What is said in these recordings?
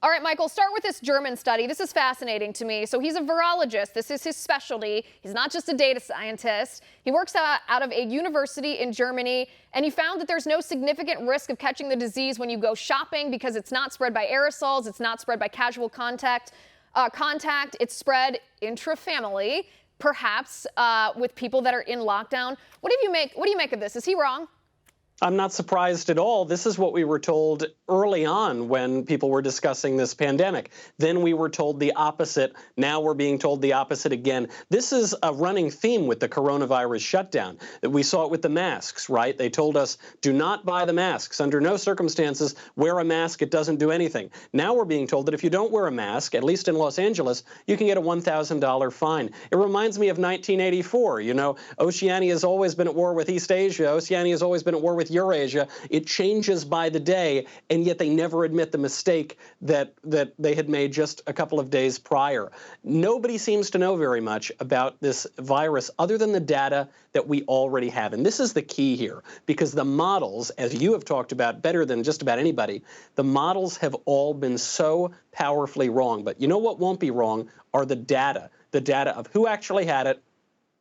All right, Michael, start with this German study. This is fascinating to me. So he's a virologist. This is his specialty. He's not just a data scientist. He works out of a university in Germany, and he found that there's no significant risk of catching the disease when you go shopping because it's not spread by aerosols. It's not spread by casual contact. It's spread intrafamily, perhaps with people that are in lockdown. What do you make of this? Is he wrong? I'm not surprised at all. This is what we were told early on when people were discussing this pandemic. Then we were told the opposite. Now we're being told the opposite again. This is a running theme with the coronavirus shutdown. We saw it with the masks, right? They told us, do not buy the masks. Under no circumstances, wear a mask. It doesn't do anything. Now we're being told that if you don't wear a mask, at least in Los Angeles, you can get a $1,000 fine. It reminds me of 1984. You know, Oceania has always been at war with East Asia. Oceania has always been at war with Eurasia. It changes by the day, and yet they never admit the mistake that they had made just a couple of days prior. Nobody seems to know very much about this virus other than the data that we already have. And this is the key here, because the models, as you have talked about better than just about anybody, the models have all been so powerfully wrong. But you know what won't be wrong are the data of who actually had it,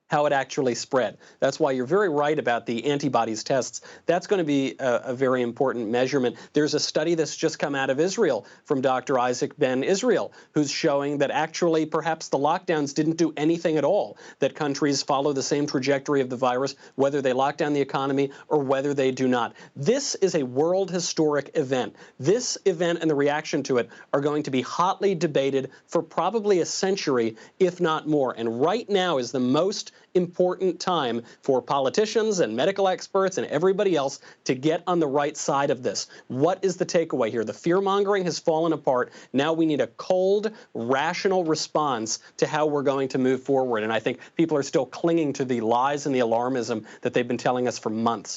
how it actually spread. That's why you're very right about the antibodies tests. That's going to be a very important measurement. There's a study that's just come out of Israel from Dr. Isaac Ben Israel, who's showing that actually perhaps the lockdowns didn't do anything at all, that countries follow the same trajectory of the virus, whether they lock down the economy or whether they do not. This is a world historic event. This event and the reaction to it are going to be hotly debated for probably a century, if not more. And right now is the most important time for politicians and medical experts and everybody else to get on the right side of this. What is the takeaway here? The fear-mongering has fallen apart. Now we need a cold, rational response to how we're going to move forward. And I think people are still clinging to the lies and the alarmism that they've been telling us for months.